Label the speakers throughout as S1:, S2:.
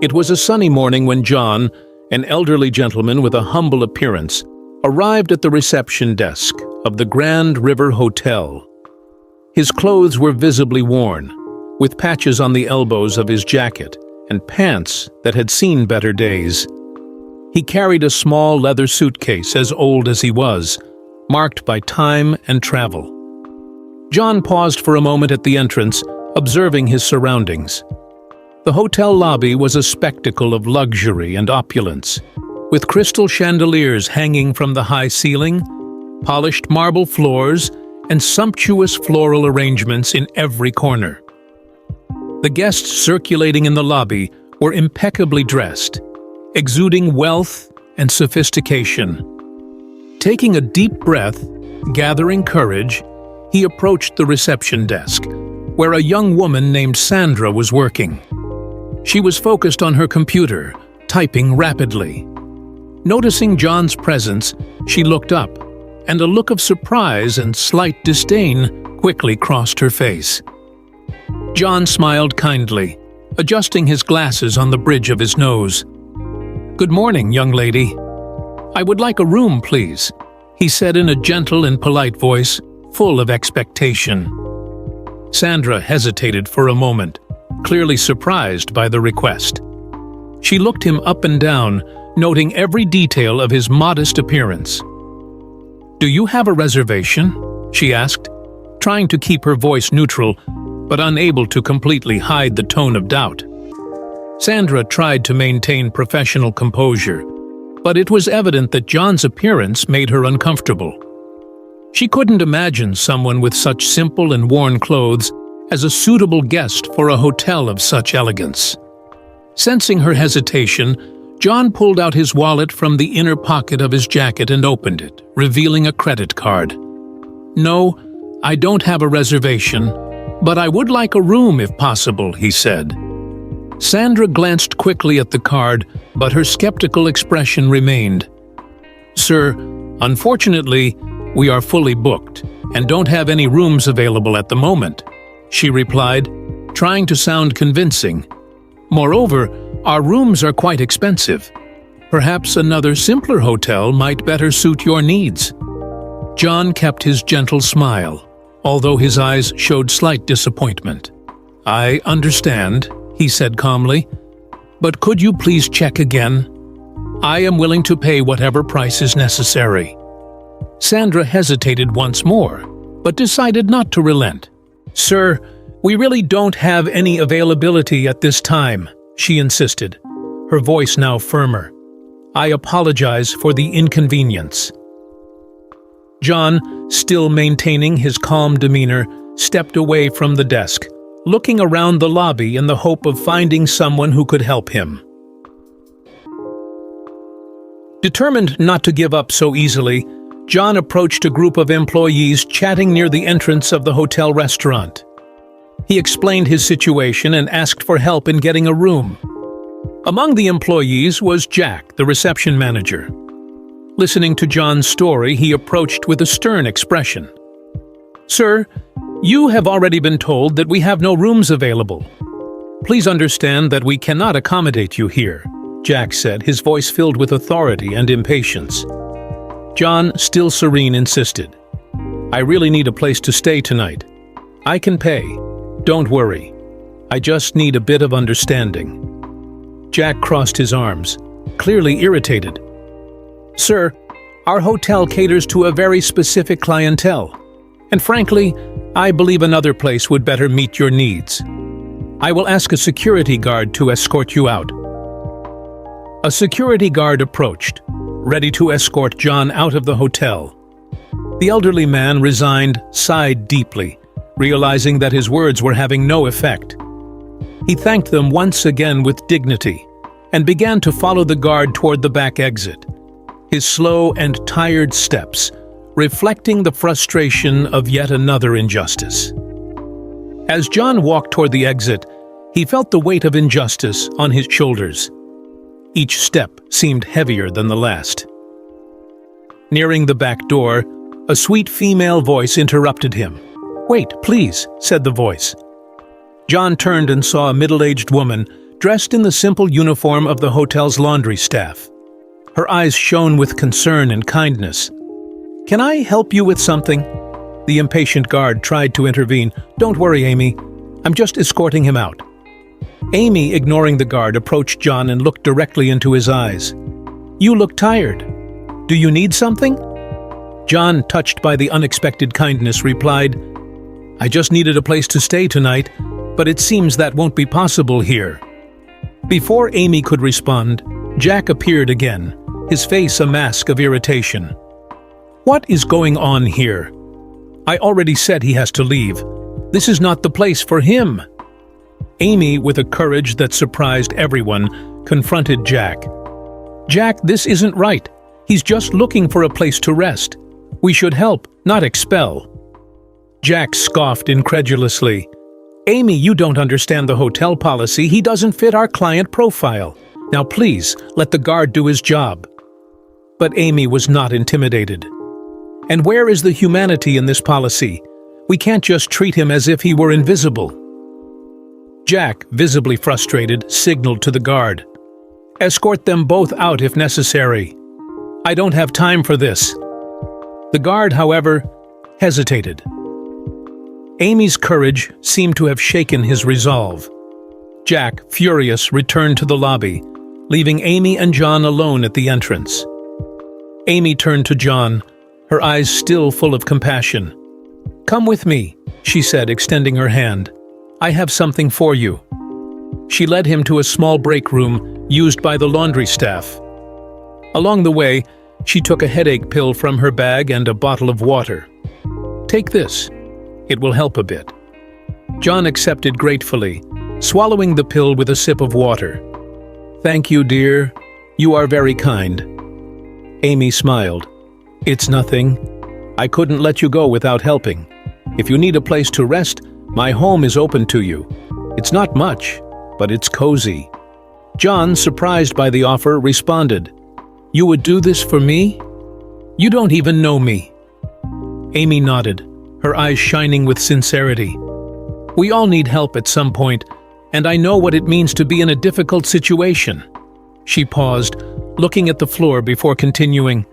S1: It was a sunny morning when John, an elderly gentleman with a humble appearance, arrived at the reception desk of the Grand River Hotel. His clothes were visibly worn, with patches on the elbows of his jacket and pants that had seen better days. He carried a small leather suitcase as old as he was, marked by time and travel. John paused for a moment at the entrance, observing his surroundings. The hotel lobby was a spectacle of luxury and opulence, with crystal chandeliers hanging from the high ceiling, polished marble floors, and sumptuous floral arrangements in every corner. The guests circulating in the lobby were impeccably dressed, exuding wealth and sophistication. Taking a deep breath, gathering courage, he approached the reception desk, where a young woman named Sandra was working. She was focused on her computer, typing rapidly. Noticing John's presence, she looked up, and a look of surprise and slight disdain quickly crossed her face. John smiled kindly, adjusting his glasses on the bridge of his nose. "Good morning, young lady. I would like a room, please," he said in a gentle and polite voice, full of expectation. Sandra hesitated for a moment, clearly surprised by the request. She looked him up and down, noting every detail of his modest appearance. "Do you have a reservation?" she asked, trying to keep her voice neutral, but unable to completely hide the tone of doubt. Sandra tried to maintain professional composure, but it was evident that John's appearance made her uncomfortable. She couldn't imagine someone with such simple and worn clothes as a suitable guest for a hotel of such elegance. Sensing her hesitation, John pulled out his wallet from the inner pocket of his jacket and opened it, revealing a credit card. "No, I don't have a reservation, but I would like a room if possible," he said. Sandra glanced quickly at the card, but her skeptical expression remained. "Sir, unfortunately, we are fully booked and don't have any rooms available at the moment," she replied, trying to sound convincing. "Moreover, our rooms are quite expensive. Perhaps another simpler hotel might better suit your needs." John kept his gentle smile, although his eyes showed slight disappointment. "I understand," he said calmly, "but could you please check again? I am willing to pay whatever price is necessary." Sandra hesitated once more, but decided not to relent. "Sir, we really don't have any availability at this time," she insisted, her voice now firmer. "I apologize for the inconvenience." John, still maintaining his calm demeanor, stepped away from the desk, looking around the lobby in the hope of finding someone who could help him. Determined not to give up so easily, John approached a group of employees chatting near the entrance of the hotel restaurant. He explained his situation and asked for help in getting a room. Among the employees was Jack, the reception manager. Listening to John's story, he approached with a stern expression. "Sir, you have already been told that we have no rooms available. Please understand that we cannot accommodate you here," Jack said, his voice filled with authority and impatience. John, still serene, insisted. "I really need a place to stay tonight. I can pay. Don't worry. I just need a bit of understanding." Jack crossed his arms, clearly irritated. "Sir, our hotel caters to a very specific clientele, and frankly, I believe another place would better meet your needs. I will ask a security guard to escort you out." A security guard approached, ready to escort John out of the hotel. The elderly man, resigned, sighed deeply, realizing that his words were having no effect. He thanked them once again with dignity and began to follow the guard toward the back exit, his slow and tired steps reflecting the frustration of yet another injustice. As John walked toward the exit, he felt the weight of injustice on his shoulders. Each step seemed heavier than the last. Nearing the back door, a sweet female voice interrupted him. "Wait, please," said the voice. John turned and saw a middle-aged woman dressed in the simple uniform of the hotel's laundry staff. Her eyes shone with concern and kindness. "Can I help you with something?" The impatient guard tried to intervene. "Don't worry, Amy. I'm just escorting him out." Amy, ignoring the guard, approached John and looked directly into his eyes. "You look tired. Do you need something?" John, touched by the unexpected kindness, replied, "I just needed a place to stay tonight, but it seems that won't be possible here." Before Amy could respond, Jack appeared again, his face a mask of irritation. "What is going on here? I already said he has to leave. This is not the place for him." Amy, with a courage that surprised everyone, confronted Jack. "Jack, this isn't right. He's just looking for a place to rest. We should help, not expel." Jack scoffed incredulously. "Amy, you don't understand the hotel policy. He doesn't fit our client profile. Now please, let the guard do his job." But Amy was not intimidated. "And where is the humanity in this policy? We can't just treat him as if he were invisible." Jack, visibly frustrated, signaled to the guard. "Escort them both out if necessary. I don't have time for this." The guard, however, hesitated. Amy's courage seemed to have shaken his resolve. Jack, furious, returned to the lobby, leaving Amy and John alone at the entrance. Amy turned to John, her eyes still full of compassion. "Come with me," she said, extending her hand. "I have something for you." She led him to a small break room used by the laundry staff. Along the way, she took a headache pill from her bag and a bottle of water. "Take this. It will help a bit." John accepted gratefully, swallowing the pill with a sip of water. "Thank you, dear. You are very kind." Amy smiled. "It's nothing. I couldn't let you go without helping. If you need a place to rest, my home is open to you. It's not much, but it's cozy." John, surprised by the offer, responded, "You would do this for me? You don't even know me." Amy nodded, her eyes shining with sincerity. "We all need help at some point, and I know what it means to be in a difficult situation." She paused, looking at the floor before continuing.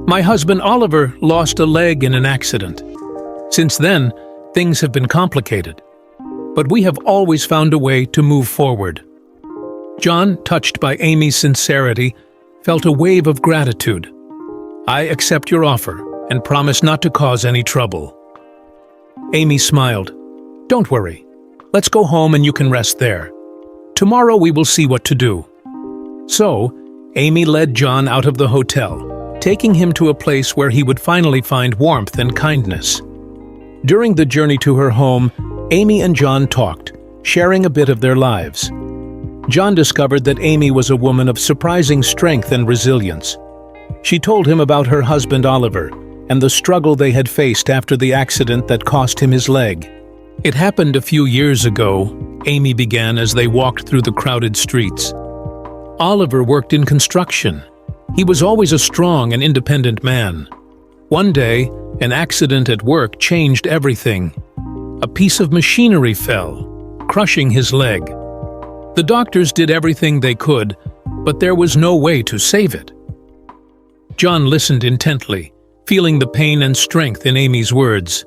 S1: "My husband Oliver lost a leg in an accident. Since then, things have been complicated. But we have always found a way to move forward." John, touched by Amy's sincerity, felt a wave of gratitude. "I accept your offer and promise not to cause any trouble." Amy smiled. "Don't worry. Let's go home and you can rest there. Tomorrow we will see what to do." So, Amy led John out of the hotel, taking him to a place where he would finally find warmth and kindness. During the journey to her home, Amy and John talked, sharing a bit of their lives. John discovered that Amy was a woman of surprising strength and resilience. She told him about her husband Oliver and the struggle they had faced after the accident that cost him his leg. "It happened a few years ago," Amy began as they walked through the crowded streets. "Oliver worked in construction. He was always a strong and independent man. One day, an accident at work changed everything. A piece of machinery fell, crushing his leg. The doctors did everything they could, but there was no way to save it." John listened intently, feeling the pain and strength in Amy's words.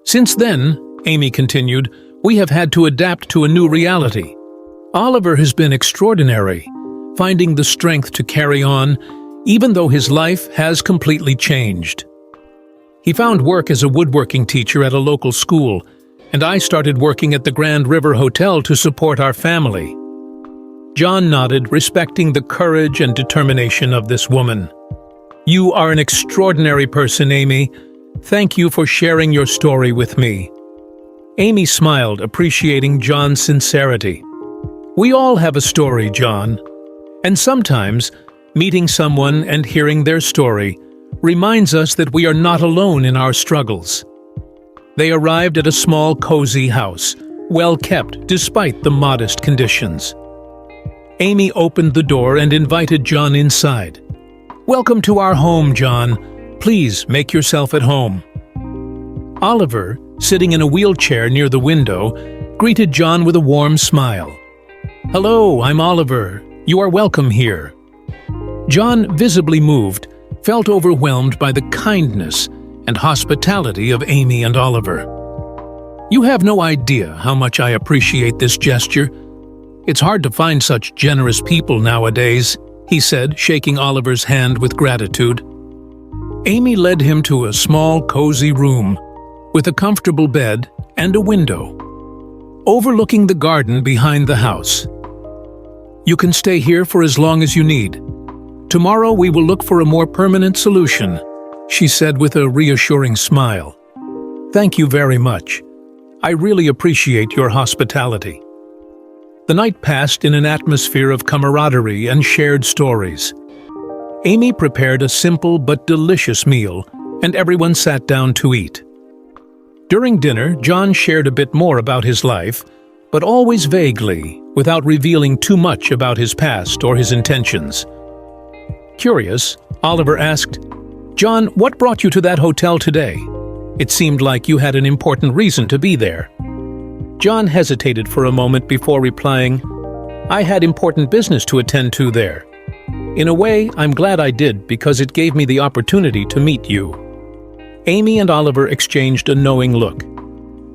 S1: "Since then," Amy continued, "we have had to adapt to a new reality. Oliver has been extraordinary, finding the strength to carry on, even though his life has completely changed. He found work as a woodworking teacher at a local school, and I started working at the Grand River Hotel to support our family." John nodded, respecting the courage and determination of this woman. "You are an extraordinary person, Amy. Thank you for sharing your story with me." Amy smiled, appreciating John's sincerity. "We all have a story, John. And sometimes, meeting someone and hearing their story reminds us that we are not alone in our struggles." They arrived at a small, cozy house, well kept despite the modest conditions. Amy opened the door and invited John inside. "Welcome to our home, John. Please make yourself at home." Oliver, sitting in a wheelchair near the window, greeted John with a warm smile. "Hello, I'm Oliver. You are welcome here." John, visibly moved, felt overwhelmed by the kindness and hospitality of Amy and Oliver. "You have no idea how much I appreciate this gesture. It's hard to find such generous people nowadays," he said, shaking Oliver's hand with gratitude. Amy led him to a small, cozy room with a comfortable bed and a window, overlooking the garden behind the house. "You can stay here for as long as you need. Tomorrow we will look for a more permanent solution," she said with a reassuring smile. "Thank you very much. I really appreciate your hospitality." The night passed in an atmosphere of camaraderie and shared stories. Amy prepared a simple but delicious meal, and everyone sat down to eat. During dinner, John shared a bit more about his life, but always vaguely, without revealing too much about his past or his intentions. Curious, Oliver asked, "John, what brought you to that hotel today? It seemed like you had an important reason to be there." John hesitated for a moment before replying, "I had important business to attend to there. In a way, I'm glad I did because it gave me the opportunity to meet you." Amy and Oliver exchanged a knowing look.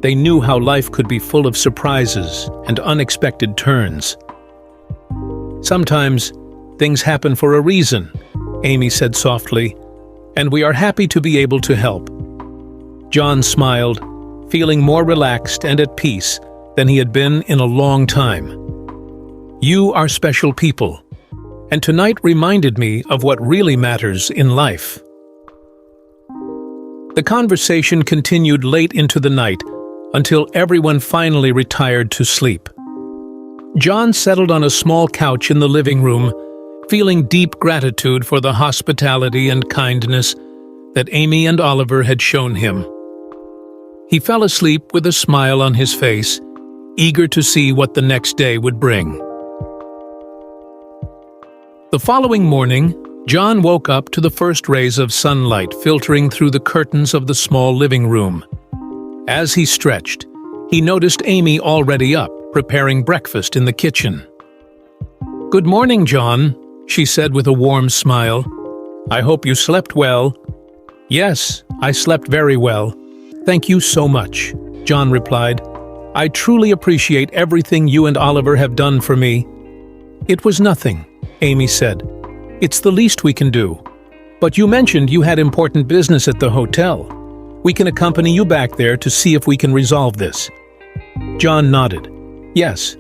S1: They knew how life could be full of surprises and unexpected turns. "Sometimes things happen for a reason," Amy said softly, "and we are happy to be able to help." John smiled, feeling more relaxed and at peace than he had been in a long time. "You are special people, and tonight reminded me of what really matters in life." The conversation continued late into the night until everyone finally retired to sleep. John settled on a small couch in the living room, feeling deep gratitude for the hospitality and kindness that Amy and Oliver had shown him. He fell asleep with a smile on his face, eager to see what the next day would bring. The following morning, John woke up to the first rays of sunlight filtering through the curtains of the small living room. As he stretched, he noticed Amy already up, preparing breakfast in the kitchen. "Good morning, John," she said with a warm smile. "I hope you slept well." "Yes, I slept very well. Thank you so much," John replied. "I truly appreciate everything you and Oliver have done for me." "It was nothing," Amy said. "It's the least we can do. But you mentioned you had important business at the hotel. We can accompany you back there to see if we can resolve this." John nodded. "Yes,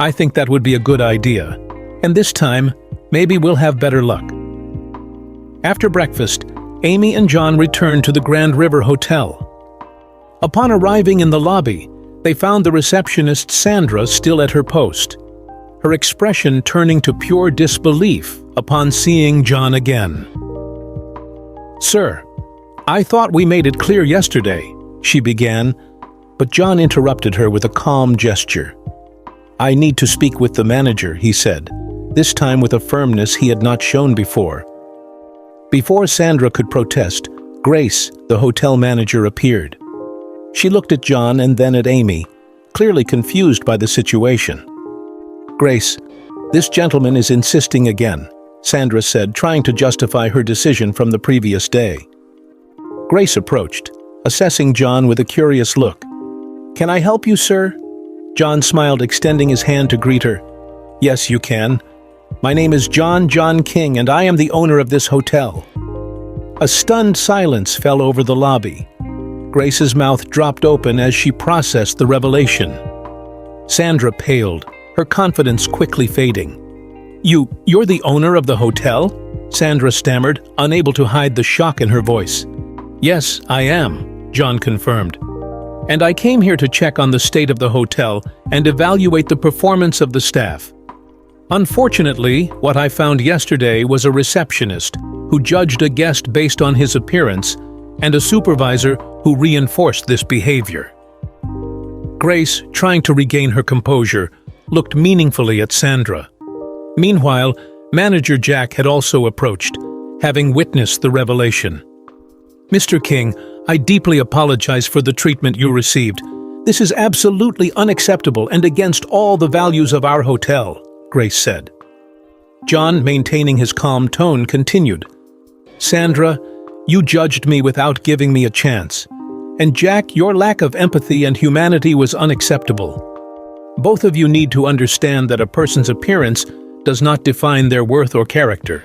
S1: I think that would be a good idea. And this time, maybe we'll have better luck." After breakfast, Amy and John returned to the Grand River Hotel. Upon arriving in the lobby, they found the receptionist Sandra still at her post, her expression turning to pure disbelief upon seeing John again. "Sir, I thought we made it clear yesterday," she began, but John interrupted her with a calm gesture. "I need to speak with the manager," he said, this time with a firmness he had not shown before. Before Sandra could protest, Grace, the hotel manager, appeared. She looked at John and then at Amy, clearly confused by the situation. "Grace, this gentleman is insisting again," Sandra said, trying to justify her decision from the previous day. Grace approached, assessing John with a curious look. "Can I help you, sir?" John smiled, extending his hand to greet her. "Yes, you can. My name is John King, and I am the owner of this hotel." A stunned silence fell over the lobby. Grace's mouth dropped open as she processed the revelation. Sandra paled, her confidence quickly fading. You're the owner of the hotel?" Sandra stammered, unable to hide the shock in her voice. "Yes, I am," John confirmed. "And I came here to check on the state of the hotel and evaluate the performance of the staff. Unfortunately, what I found yesterday was a receptionist who judged a guest based on his appearance and a supervisor who reinforced this behavior." Grace, trying to regain her composure, looked meaningfully at Sandra. Meanwhile, Manager Jack had also approached, having witnessed the revelation. "Mr. King, I deeply apologize for the treatment you received. "This is absolutely unacceptable and against all the values of our hotel," Grace said. John, maintaining his calm tone, continued, "Sandra, you judged me without giving me a chance. And Jack, your lack of empathy and humanity was unacceptable. Both of you need to understand that a person's appearance does not define their worth or character."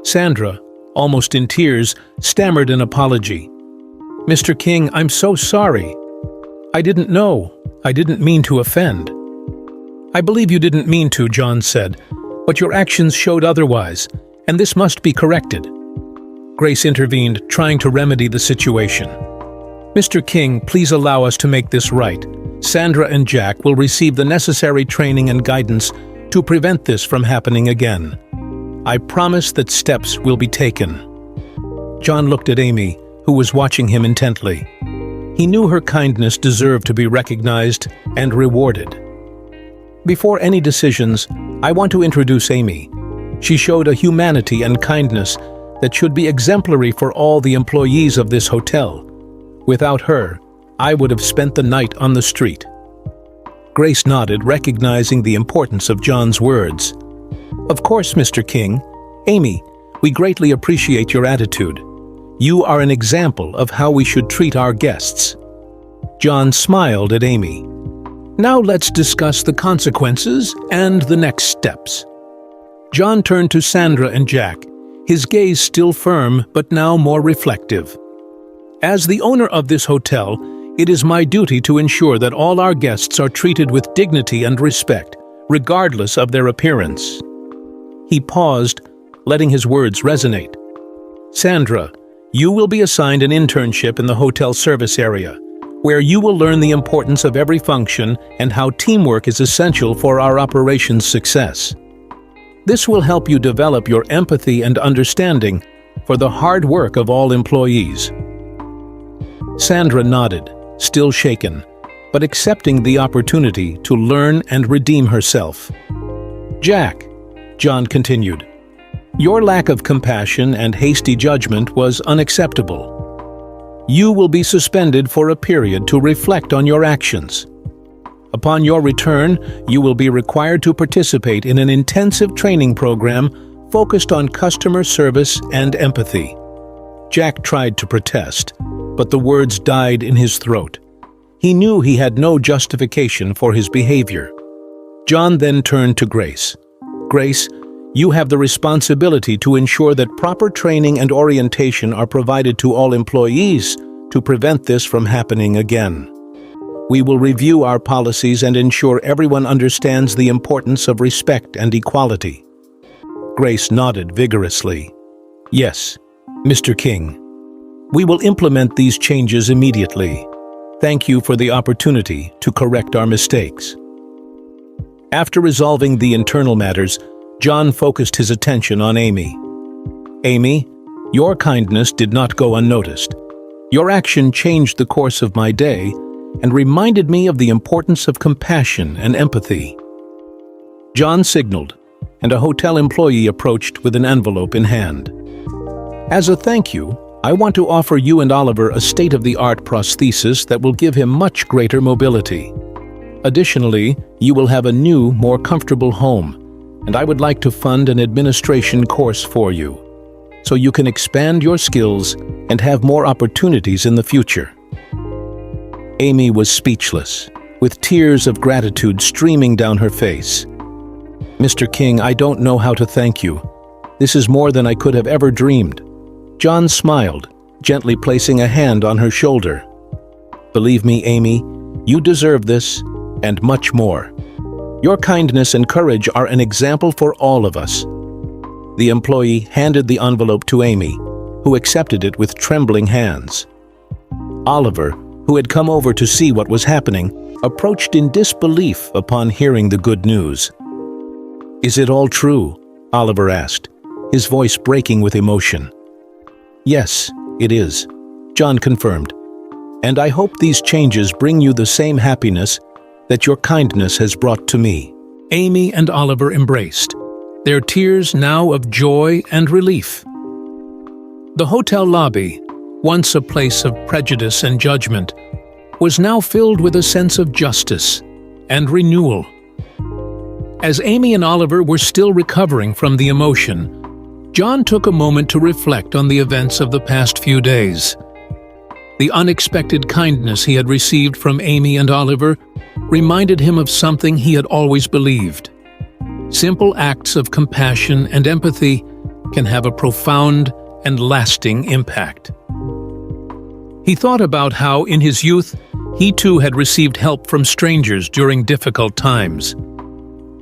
S1: Sandra, almost in tears, stammered an apology. "Mr. King, I'm so sorry. I didn't know. I didn't mean to offend." "I believe you didn't mean to," John said, "but your actions showed otherwise, and this must be corrected." Grace intervened, trying to remedy the situation. "Mr. King, please allow us to make this right. Sandra and Jack will receive the necessary training and guidance to prevent this from happening again. I promise that steps will be taken." John looked at Amy, who was watching him intently. He knew her kindness deserved to be recognized and rewarded. "Before any decisions, I want to introduce Amy. She showed a humanity and kindness that should be exemplary for all the employees of this hotel. Without her, I would have spent the night on the street." Grace nodded, recognizing the importance of John's words. "Of course, Mr. King. Amy, we greatly appreciate your attitude. You are an example of how we should treat our guests." John smiled at Amy. "Now let's discuss the consequences and the next steps." John turned to Sandra and Jack, his gaze still firm but now more reflective. "As the owner of this hotel, it is my duty to ensure that all our guests are treated with dignity and respect, regardless of their appearance." He paused, letting his words resonate. "Sandra, you will be assigned an internship in the hotel service area, where you will learn the importance of every function and how teamwork is essential for our operations' success. This will help you develop your empathy and understanding for the hard work of all employees." Sandra nodded, still shaken, but accepting the opportunity to learn and redeem herself. "Jack," John continued, "your lack of compassion and hasty judgment was unacceptable. You will be suspended for a period to reflect on your actions. Upon your return, you will be required to participate in an intensive training program focused on customer service and empathy." Jack tried to protest, but the words died in his throat. He knew he had no justification for his behavior. John then turned to Grace. "Grace, you have the responsibility to ensure that proper training and orientation are provided to all employees to prevent this from happening again. We will review our policies and ensure everyone understands the importance of respect and equality." Grace nodded vigorously. "Yes, Mr. King. We will implement these changes immediately. Thank you for the opportunity to correct our mistakes." After resolving the internal matters, John focused his attention on Amy. "Amy, your kindness did not go unnoticed. Your action changed the course of my day and reminded me of the importance of compassion and empathy." John signaled, and a hotel employee approached with an envelope in hand. "As a thank you, I want to offer you and Oliver a state-of-the-art prosthesis that will give him much greater mobility. Additionally, you will have a new, more comfortable home, and I would like to fund an administration course for you, so you can expand your skills and have more opportunities in the future." Amy was speechless, with tears of gratitude streaming down her face. "Mr. King, I don't know how to thank you. This is more than I could have ever dreamed." John smiled, gently placing a hand on her shoulder. "Believe me, Amy, you deserve this, and much more. Your kindness and courage are an example for all of us." The employee handed the envelope to Amy, who accepted it with trembling hands. Oliver, who had come over to see what was happening, approached in disbelief upon hearing the good news. "Is it all true?" Oliver asked, his voice breaking with emotion. "Yes, it is," John confirmed, "and I hope these changes bring you the same happiness that your kindness has brought to me." Amy and Oliver embraced, their tears now of joy and relief. The hotel lobby, once a place of prejudice and judgment, was now filled with a sense of justice and renewal. As Amy and Oliver were still recovering from the emotion, John took a moment to reflect on the events of the past few days. The unexpected kindness he had received from Amy and Oliver reminded him of something he had always believed. Simple acts of compassion and empathy can have a profound and lasting impact. He thought about how, in his youth, he too had received help from strangers during difficult times.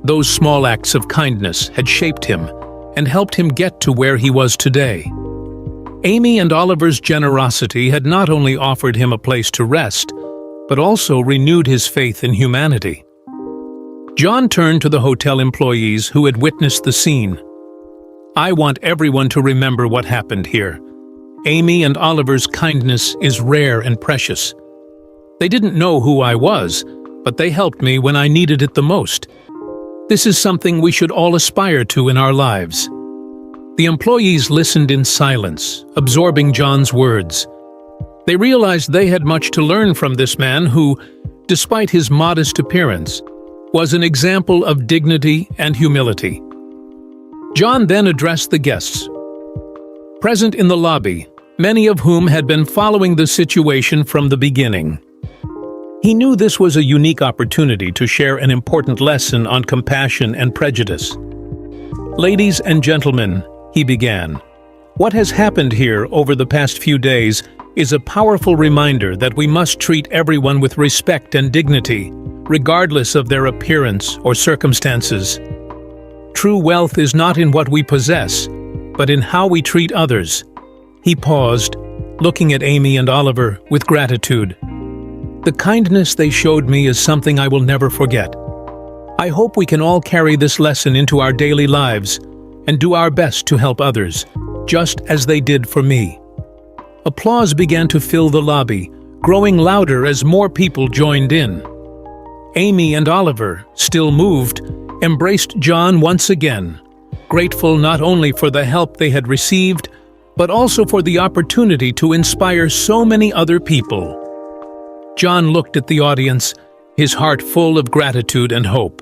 S1: Those small acts of kindness had shaped him and helped him get to where he was today. Amy and Oliver's generosity had not only offered him a place to rest, but also renewed his faith in humanity. John turned to the hotel employees who had witnessed the scene. "I want everyone to remember what happened here. Amy and Oliver's kindness is rare and precious. They didn't know who I was, but they helped me when I needed it the most. This is something we should all aspire to in our lives." The employees listened in silence, absorbing John's words. They realized they had much to learn from this man who, despite his modest appearance, was an example of dignity and humility. John then addressed the guests present in the lobby, many of whom had been following the situation from the beginning. He knew this was a unique opportunity to share an important lesson on compassion and prejudice. "Ladies and gentlemen," he began, "what has happened here over the past few days is a powerful reminder that we must treat everyone with respect and dignity, regardless of their appearance or circumstances. True wealth is not in what we possess, but in how we treat others." He paused, looking at Amy and Oliver with gratitude. "The kindness they showed me is something I will never forget. I hope we can all carry this lesson into our daily lives and do our best to help others, just as they did for me." Applause began to fill the lobby, growing louder as more people joined in. Amy and Oliver, still moved, embraced John once again, grateful not only for the help they had received, but also for the opportunity to inspire so many other people. John looked at the audience, his heart full of gratitude and hope.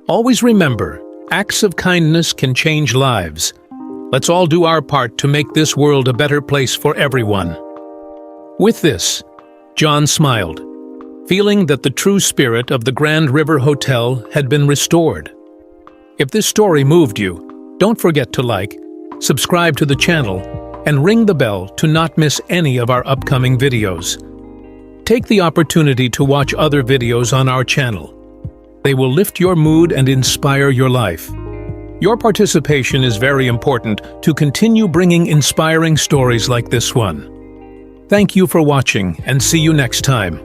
S1: Always remember, acts of kindness can change lives. Let's all do our part to make this world a better place for everyone. With this, John smiled, feeling that the true spirit of the Grand River Hotel had been restored. If this story moved you, don't forget to like, subscribe to the channel, and ring the bell to not miss any of our upcoming videos. Take the opportunity to watch other videos on our channel. They will lift your mood and inspire your life. Your participation is very important to continue bringing inspiring stories like this one. Thank you for watching, and see you next time.